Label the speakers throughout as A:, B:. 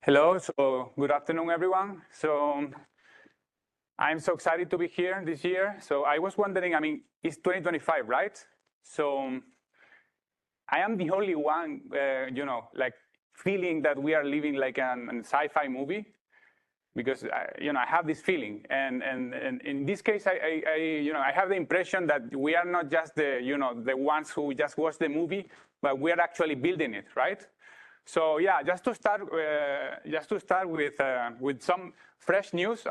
A: Hello, so good afternoon, everyone. So I'm so excited to be here this year. So I was wondering, it's 2025, right? So I am the only one, feeling that we are living like an sci-fi movie, because I have this feeling, and in this case, I have the impression that we are not just the ones who just watch the movie, but we are actually building it, right? So yeah, just to start with some fresh news.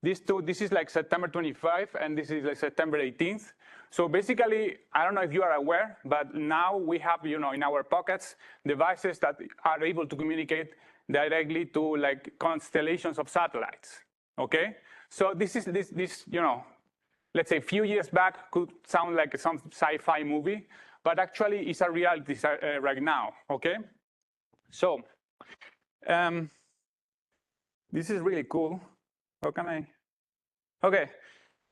A: This is like September 25, and this is like September 18th. So basically, I don't know if you are aware, but now we have in our pockets devices that are able to communicate directly to like constellations of satellites. Okay, so this let's say a few years back could sound like some sci-fi movie, but actually it's a reality right now. Okay. So this is really cool. How can I? Okay.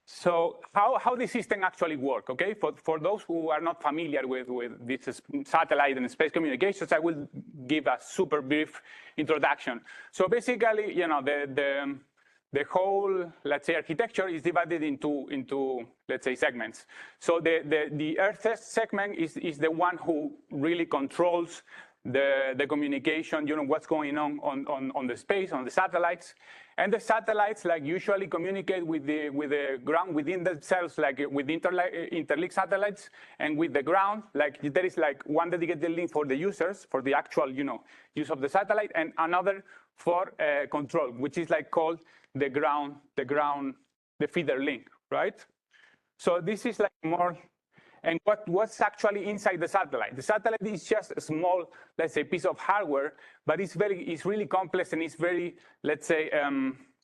A: So how the system actually work? Okay. For those who are not familiar with this satellite and space communications, I will give a super brief introduction. So basically, the whole, let's say, architecture is divided into let's say segments. So the Earth segment is the one who really controls the communication, what's going on the space, on the satellites. And the satellites like usually communicate with the ground within themselves, like with interlinked satellites, and with the ground, like there is like one dedicated link for the users, for the actual use of the satellite, and another for control, which is like called the feeder link, right? So this is like more. And what's actually inside the satellite? The satellite is just a small, let's say, piece of hardware, but it's really complex, and it's very, let's say,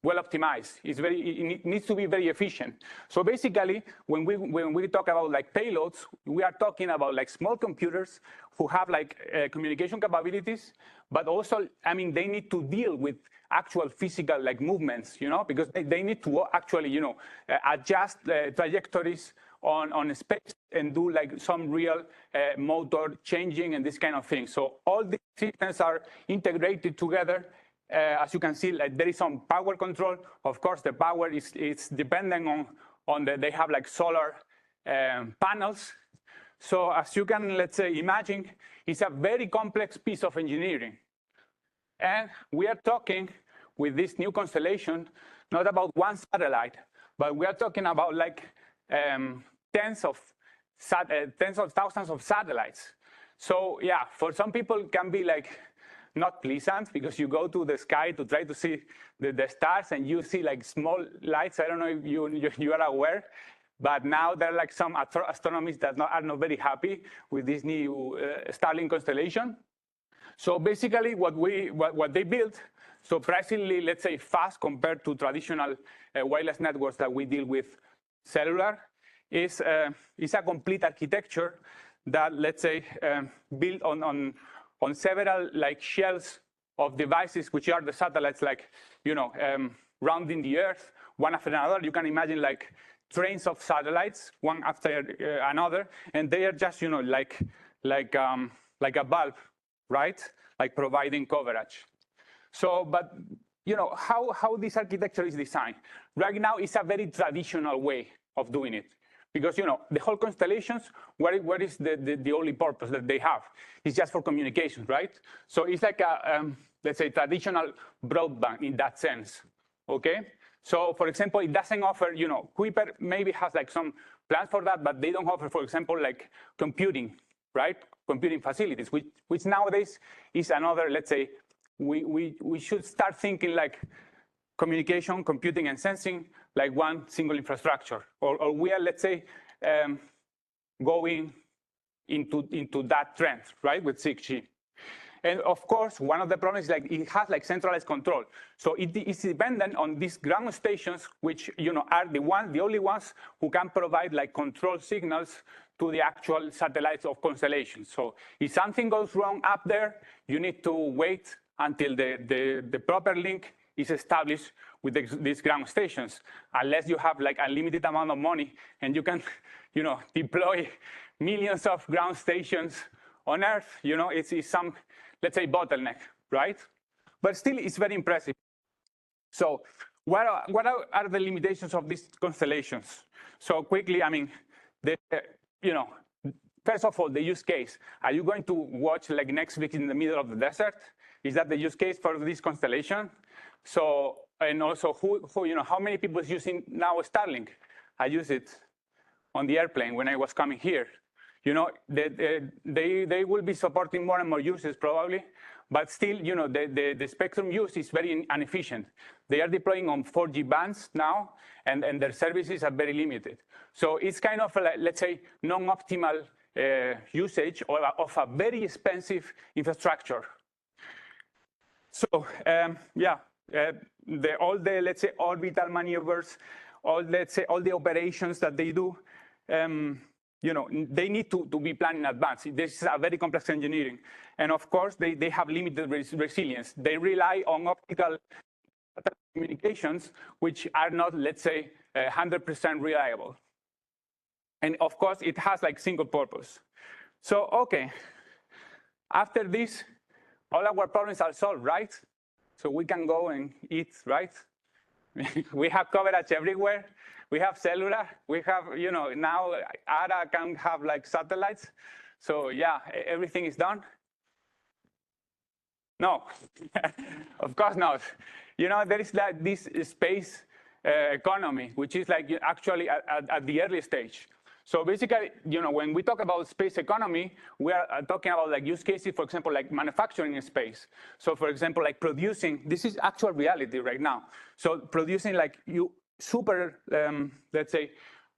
A: well optimized. It needs to be very efficient. So basically, when we talk about like payloads, we are talking about like small computers who have like communication capabilities, but also, they need to deal with actual physical like movements, because they need to actually, adjust trajectories on space and do like some real motor changing and this kind of thing. So all these systems are integrated together. As you can see, like there is some power control. Of course, the power is dependent on they have like solar panels. So as you can, let's say, imagine, it's a very complex piece of engineering. And we are talking with this new constellation, not about one satellite, but we are talking about like tens of thousands of satellites. So yeah, for some people it can be like not pleasant, because you go to the sky to try to see the stars, and you see like small lights. I don't know if you are aware, but now there are like some astronomers that are not very happy with this new Starlink constellation. So basically what they built, surprisingly, let's say, fast compared to traditional wireless networks that we deal with cellular, is a complete architecture that, let's say, built on several like shells of devices, which are the satellites, like rounding the Earth one after another. You can imagine like trains of satellites, one after another, and they are just like a bulb, right? Like providing coverage. So, but how this architecture is designed right now is a very traditional way of doing it, because the whole constellations, what is the only purpose that they have? It's just for communications, right? So it's like a let's say traditional broadband in that sense. Okay. So for example, it doesn't offer, Kuiper maybe has like some plans for that, but they don't offer, for example, like computing, right? Computing facilities, which nowadays is another, let's say, we should start thinking like communication, computing, and sensing like one single infrastructure, or we are, let's say, going into that trend, right, with 6G. And of course, one of the problems is like it has like centralized control. So it is dependent on these ground stations, which are the only ones who can provide like control signals to the actual satellites of constellations. So if something goes wrong up there, you need to wait until the proper link is established with these ground stations, unless you have like a limited amount of money and you can, deploy millions of ground stations on Earth. It's some, let's say, bottleneck, right? but still it's very impressive. So what are the limitations of these constellations? So quickly, I mean, first of all, the use case. Are you going to watch like Netflix in the middle of the desert? Is that the use case for this constellation? So, and also how many people is using now Starlink? I use it on the airplane when I was coming here. They will be supporting more and more uses probably, but still, the spectrum use is very inefficient. They are deploying on 4G bands now, and their services are very limited. So it's kind of, let's say, non-optimal usage of a very expensive infrastructure. So all the, let's say, orbital maneuvers, all the operations that they do, they need to be planned in advance. This is a very complex engineering. And of course, they have limited resilience. They rely on optical communications, which are not, let's say, 100% reliable. And of course, it has like single purpose. So, okay, after this, all our problems are solved, right? So we can go and eat, right? We have coverage everywhere. We have cellular. We have, now Ara can have like satellites. So yeah, everything is done. No, of course not. There is like this space economy, which is like actually at the early stage. So basically, when we talk about space economy, we are talking about like use cases, for example, like manufacturing in space. So for example, like producing, this is actual reality right now. So producing like super, let's say,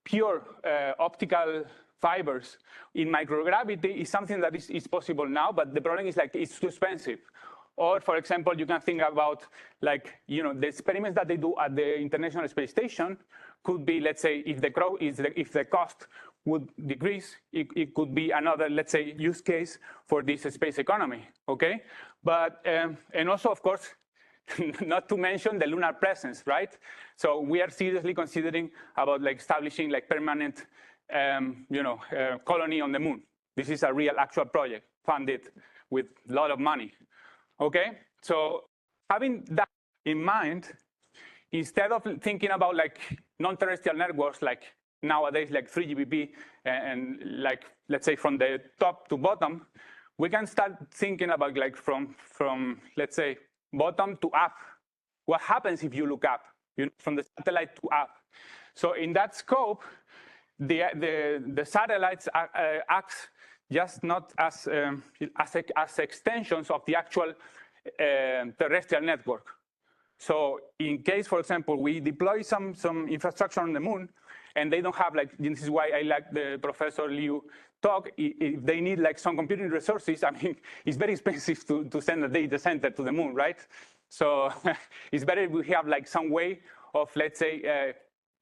A: pure optical fibers in microgravity is something that is possible now, but the problem is like it's too expensive. Or, for example, you can think about like, the experiments that they do at the International Space Station could be, let's say, if the cost would decrease, it could be another, let's say, use case for this space economy, okay? But, and also, of course, not to mention the lunar presence, right? So we are seriously considering about like establishing like permanent, colony on the moon. This is a real actual project funded with a lot of money. Okay, so having that in mind, instead of thinking about like non-terrestrial networks like nowadays, like 3GPP and like, let's say from the top to bottom, we can start thinking about like from let's say, bottom to up. What happens if you look up, from the satellite to up? So in that scope, the satellites act just not as extensions of the actual terrestrial network. So in case, for example, we deploy some infrastructure on the moon, and they don't have like, this is why I like the Professor Liu talk, if they need like some computing resources, I mean, it's very expensive to send a data center to the moon, right? So it's better if we have like some way of, let's say,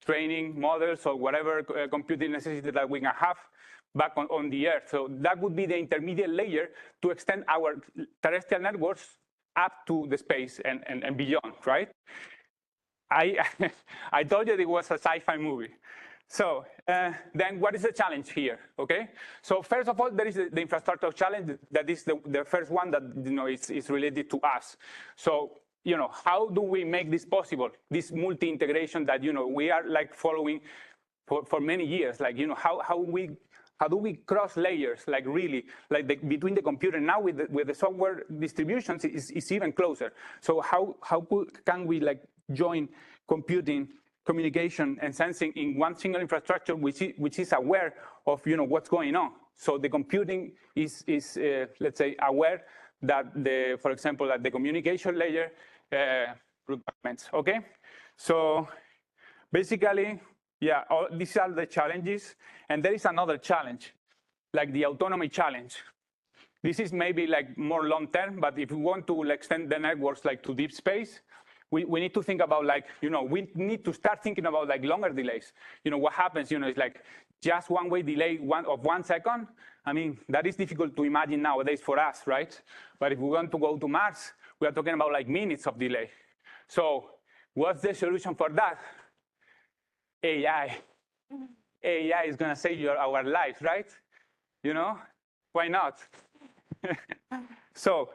A: training models or whatever computing necessity that we can have back on the Earth. So that would be the intermediate layer to extend our terrestrial networks up to the space and beyond, right? I told you it was a sci-fi movie. So then what is the challenge here, okay? So first of all, there is the infrastructure challenge. That is the first one that, is related to us. So, how do we make this possible? This multi-integration that, we are like following for many years, like, how do we cross layers, like really, like between the computer now with the software distributions is even closer. So how can we like join computing, communication, and sensing in one single infrastructure, which is aware of what's going on? So the computing is let's say aware that for example, that the communication layer requirements. Okay, so basically. Yeah, these are the challenges. And there is another challenge, like the autonomy challenge. This is maybe like more long-term, but if we want to like, extend the networks like to deep space, we need to think about like, we need to start thinking about like longer delays. What happens, is like just one-way delay of 1 second. I mean, that is difficult to imagine nowadays for us, right? But if we want to go to Mars, we are talking about like minutes of delay. So what's the solution for that? AI. AI is going to save our lives, right? Why not? So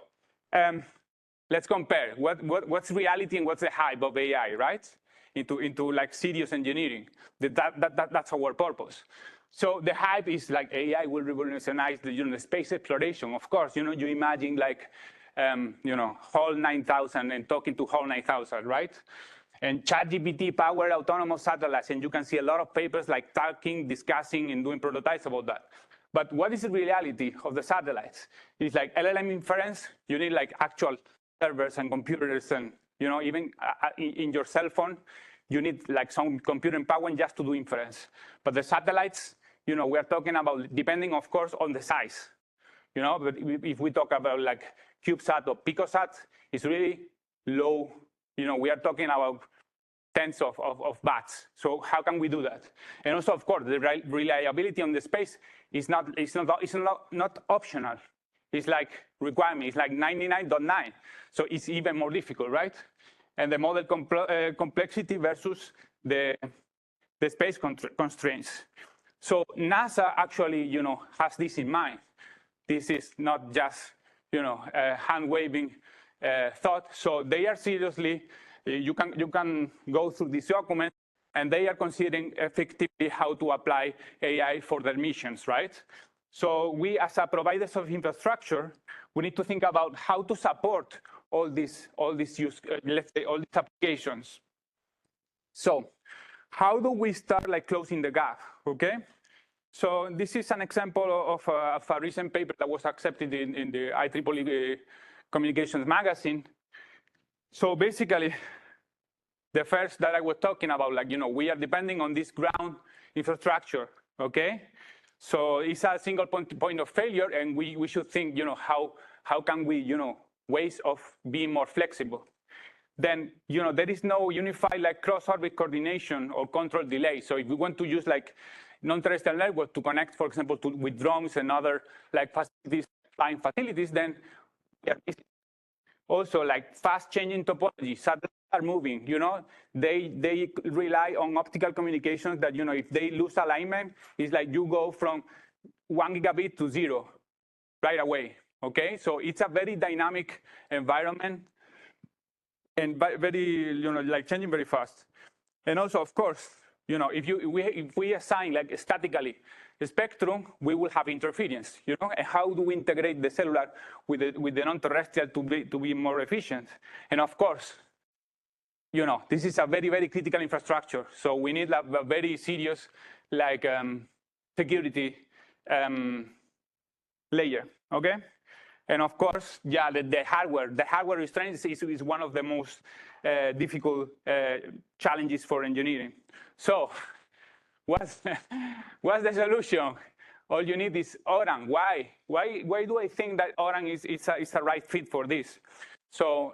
A: let's compare what's reality and what's the hype of AI, right? Into like serious engineering. That's our purpose. So the hype is like AI will revolutionize the space exploration. Of course, you imagine like HAL 9000 and talking to HAL 9000, right? And ChatGPT powered autonomous satellites, and you can see a lot of papers like talking, discussing, and doing prototypes about that. But what is the reality of the satellites? It's like LLM inference. You need like actual servers and computers, and even in your cell phone, you need like some computing power just to do inference. But the satellites, we are talking about, depending, of course, on the size. But if we talk about like CubeSat or PicoSat, it's really low. We are talking about tens of watts. So how can we do that? And also, of course, the reliability on the space is not optional. It's like requirement. It's like 99.9. So it's even more difficult, right? And the model complexity versus the space constraints. So NASA actually, has this in mind. This is not just, a hand-waving thought. So they are seriously, you can go through this document, and they are considering effectively how to apply AI for their missions, right? So we, as a providers of infrastructure, we need to think about how to support all these let's say, all these applications. So how do we start like closing the gap, okay? So this is an example of a recent paper that was accepted in the IEEE Communications magazine. So basically, the first that I was talking about, like, we are depending on this ground infrastructure, okay? So it's a single point of failure, and we should think, how can we, ways of being more flexible. Then, there is no unified like cross-orbit coordination or control delay. So if we want to use like non-terrestrial network to connect, for example, with drones and other like facilities, flying facilities, then also like fast changing topology. Satellites are moving, they rely on optical communications that, if they lose alignment, it's like you go from 1 gigabit to 0 right away, okay? So it's a very dynamic environment and very, like changing very fast. And also, of course, if we assign like statically the spectrum, we will have interference, and how do we integrate the cellular with the non-terrestrial to be more efficient? And of course, this is a very, very critical infrastructure. So we need a very serious like security layer, okay? And of course, yeah, the hardware restraints is one of the most difficult challenges for engineering. So what's the solution? All you need is ORAN. Why do I think that ORAN is a right fit for this? So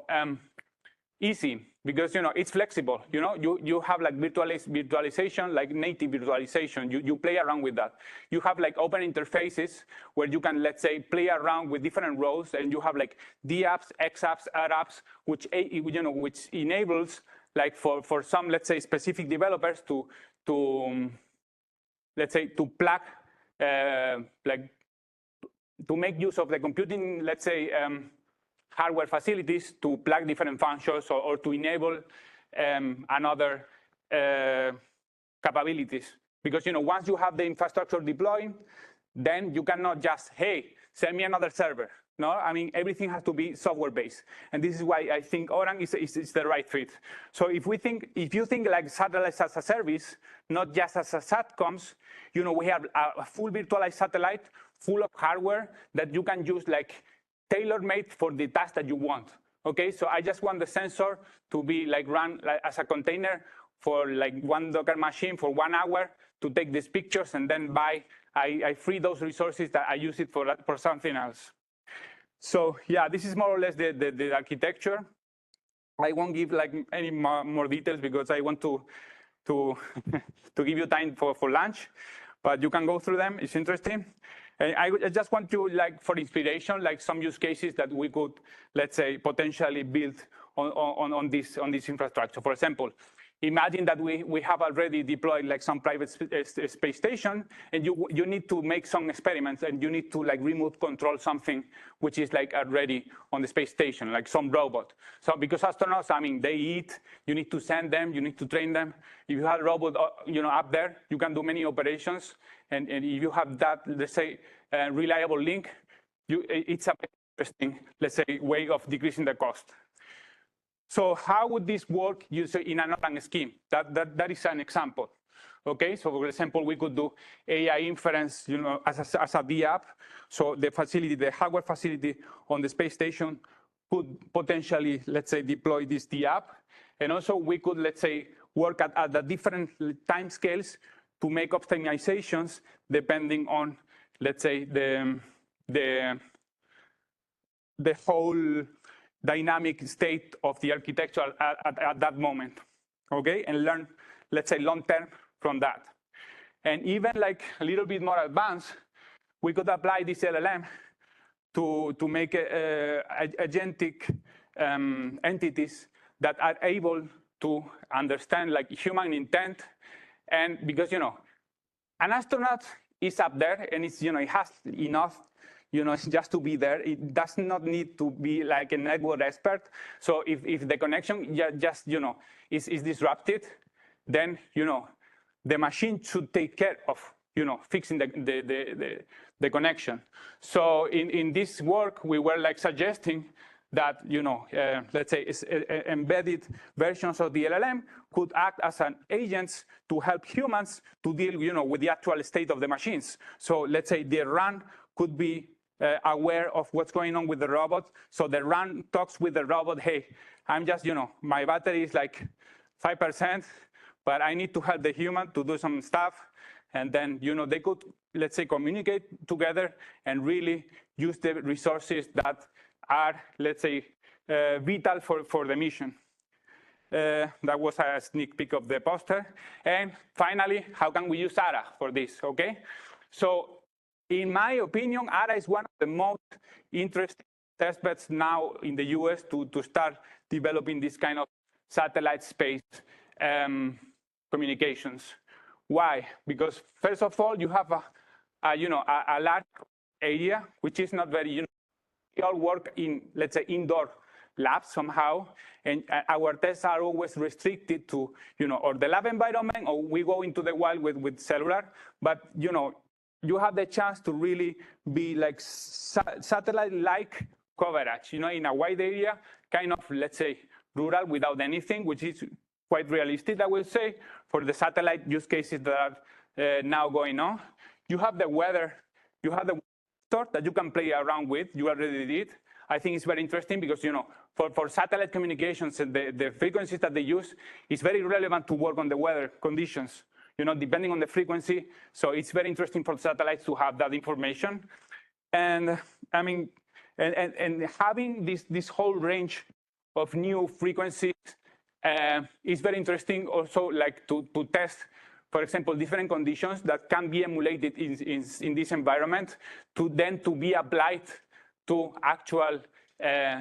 A: easy, because it's flexible. You have like virtualization, like native virtualization. You play around with that. You have like open interfaces where you can, let's say, play around with different roles, and you have like D apps, X apps, R apps, which enables like for some, let's say, specific developers to let's say, to plug like to make use of the computing, let's say, hardware facilities to plug different functions or to enable another capabilities. Because once you have the infrastructure deployed, then you cannot just, hey, send me another server. No, I mean, everything has to be software-based. And this is why I think ORAN is the right fit. So if you think like satellites as a service, not just as a SATCOMs, we have a full virtualized satellite full of hardware that you can use like tailor-made for the task that you want. Okay, so I just want the sensor to be like run like as a container for like one Docker machine for 1 hour to take these pictures, and then I free those resources that I use it for something else. So yeah, this is more or less the architecture. I won't give like any more details because I want to to give you time for lunch, but you can go through them. It's interesting. And I just want to, like, for inspiration, like some use cases that we could, let's say, potentially build on this infrastructure. For example, imagine that we have already deployed like some private space station, and you need to make some experiments, and you need to like remote control something which is like already on the space station, like some robot. So because astronauts, I mean, they eat, you need to send them, you need to train them. If you have a robot, up there, you can do many operations, and if you have that, let's say, reliable link, it's a interesting, let's say, way of decreasing the cost. So how would this work in an open scheme? That is an example. Okay, so for example, we could do AI inference, as a D app. So the hardware facility on the space station could potentially, let's say, deploy this D app. And also we could, let's say, work at the different time scales to make optimizations depending on, let's say, the whole dynamic state of the architecture at that moment, okay? And learn, let's say, long-term from that. And even like a little bit more advanced, we could apply this LLM to make agentic entities that are able to understand like human intent. And because, an astronaut is up there and it's, it has enough just to be there. It does not need to be like a network expert. So if the connection just, is disrupted, then, the machine should take care of, fixing the connection. So in this work, we were like suggesting that, let's say embedded versions of the LLM could act as an agents to help humans to deal, with the actual state of the machines. So let's say the RAN could be aware of what's going on with the robot. So the RAN talks with the robot, hey, I'm just, my battery is like 5%, but I need to help the human to do some stuff. And then, they could, let's say, communicate together and really use the resources that are, let's say, vital for the mission. That was a sneak peek of the poster. And finally, how can we use ARA for this, okay? So in my opinion, ARA is one of the most interesting testbeds now in the US to start developing this kind of satellite space communications. Why? Because first of all, you have a large area, which is not very, we all work in, let's say, indoor labs somehow, and our tests are always restricted to, or the lab environment, or we go into the wild with cellular, but, you have the chance to really be like satellite-like coverage, in a wide area, kind of, let's say, rural without anything, which is quite realistic, I will say, for the satellite use cases that are now going on. You have the weather, you have the weather that you can play around with, you already did. I think it's very interesting because, for satellite communications, the frequencies that they use, it's very relevant to work on the weather conditions, depending on the frequency. So it's very interesting for satellites to have that information. And I mean, and having this whole range of new frequencies is very interesting also, like to test, for example, different conditions that can be emulated in this environment to be applied to actual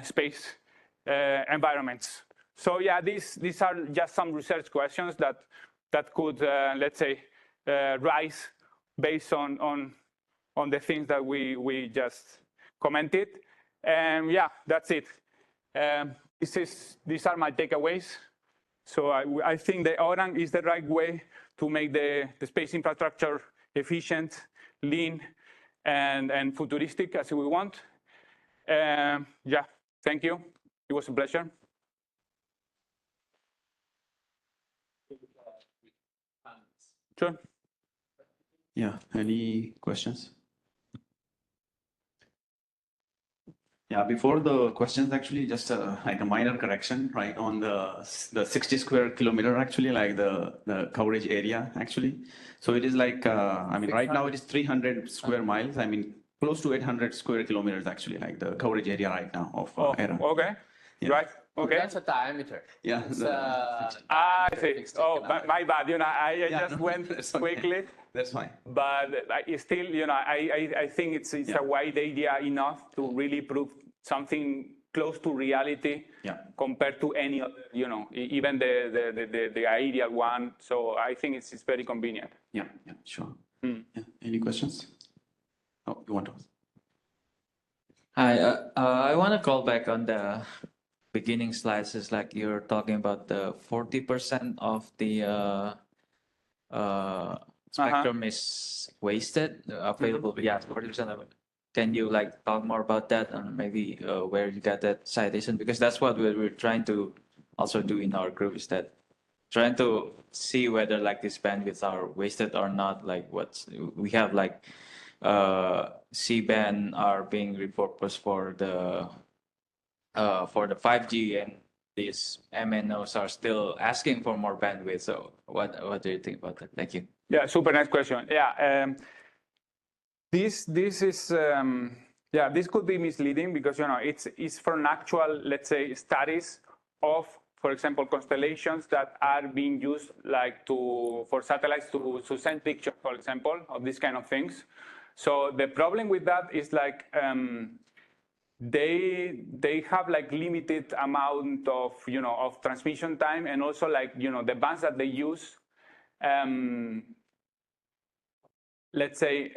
A: space environments. So yeah, these are just some research questions that could, let's say, rise based on the things that we just commented. And yeah, that's it. These are my takeaways. So I think the ORAN is the right way to make the space infrastructure efficient, lean, and futuristic as we want. Yeah, thank you. It was a pleasure. Sure.
B: Yeah, any questions? Yeah, before the questions, actually, just like a minor correction, right? On the 60 square kilometer, actually, like the coverage area, actually. So it is like, I mean, right now it is 300 square miles. I mean, close to 800 square kilometers, actually, like the coverage area right now of ERA.
A: Okay, yeah. Right. Okay.
C: That's a diameter.
B: Yeah.
A: I see. Oh, my bad. I just went quickly.
B: That's fine.
A: But it's still, I think it's a wide area enough to really prove something close to reality compared to any other, even the ideal one. So I think it's very convenient.
B: Yeah, sure. Yeah. Any questions? Oh, you want to?
C: Hi, I want to call back on the beginning slides. It's like you're talking about the 40% of the spectrum is wasted, available. Yeah, 40% of it. Can you like talk more about that and maybe where you got that citation? Because that's what we're trying to also do in our group, is that trying to see whether like these bandwidths are wasted or not. Like we have like C-band are being repurposed for the 5G, and these MNOs are still asking for more bandwidth. So what do you think about that? Thank you.
A: Yeah, super nice question. Yeah, this is this could be misleading because it's from actual, let's say, studies of, for example, constellations that are being used like for satellites to send pictures, for example, of these kind of things. So the problem with that is like they have like limited amount of of transmission time, and also like the bands that they use, let's say,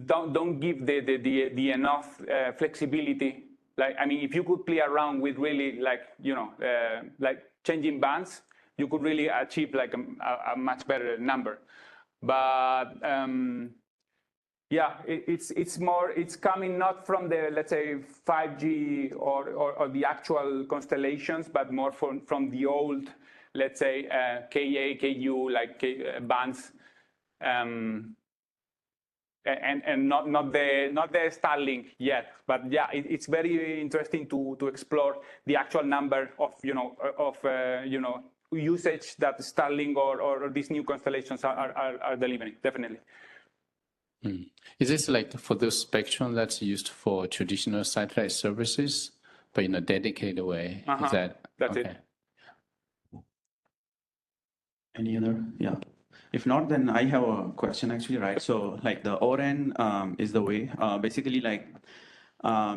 A: don't give the enough flexibility. Like, I mean, if you could play around with really like like changing bands, you could really achieve like a much better number. But yeah, it's coming not from the, let's say, 5G or the actual constellations, but more from the old, let's say, Ka, Ku, like bands, and not the Starlink yet. But yeah, it's very interesting to explore the actual number of usage that Starlink or these new constellations are delivering. Definitely.
D: Is this like for the spectrum that's used for traditional satellite services, but in a dedicated way? Is
A: that's
D: okay?
A: It.
B: Any other? Yeah. If not, then I have a question actually, right? So like the ORAN is the way, basically like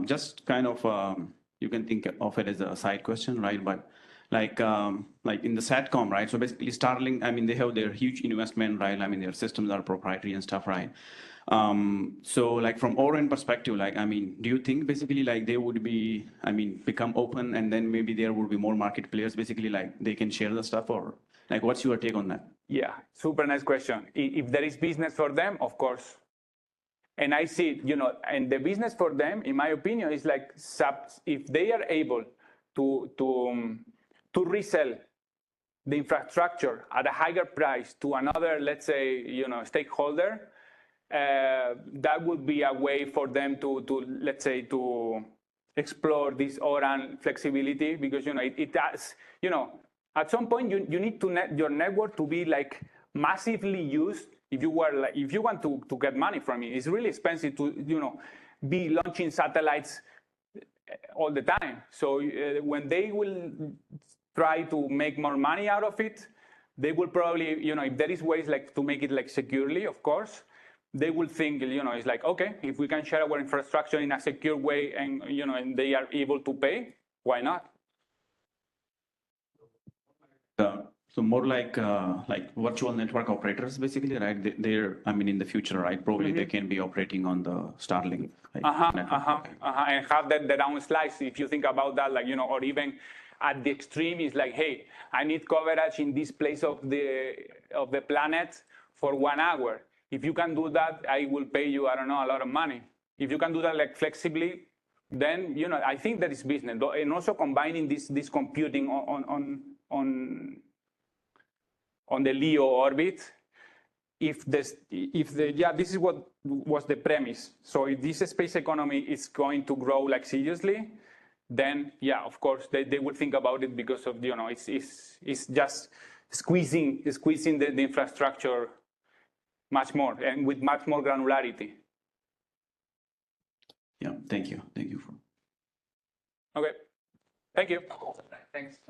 B: just kind of, you can think of it as a side question, right? But like in the SATCOM, right? So basically Starlink, I mean, they have their huge investment, right? I mean, their systems are proprietary and stuff, right? So like from ORAN perspective, like, I mean, do you think basically like they would be, I mean, become open and then maybe there would be more market players, basically like they can share the stuff, or like, what's your take on that?
A: Yeah, super nice question. If there is business for them, of course. And I see, and the business for them, in my opinion, is like if they are able to resell the infrastructure at a higher price to another, let's say, stakeholder, that would be a way for them to let's say, to explore this ORAN flexibility, because it does, at some point you need your network to be like massively used if you want to get money from it. It's really expensive to be launching satellites all the time. So when they will try to make more money out of it, they will probably, if there is ways like to make it like securely, of course, they will think, it's like, okay, if we can share our infrastructure in a secure way and, and they are able to pay, why not?
B: So more like virtual network operators, basically, right? They're, I mean, in the future, right? Probably they can be operating on the Starlink. Like,
A: and have their own slice. If you think about that, like, or even at the extreme is like, hey, I need coverage in this place of the planet for 1 hour. If you can do that, I will pay you, I don't know, a lot of money. If you can do that like flexibly, then I think that is business. And also combining this computing on the LEO orbit. This is what was the premise. So if this space economy is going to grow like seriously, then yeah, of course they will think about it, because of it's just squeezing the infrastructure much more and with much more granularity.
B: Yeah, thank you.
A: Okay, thank you.
C: Thanks.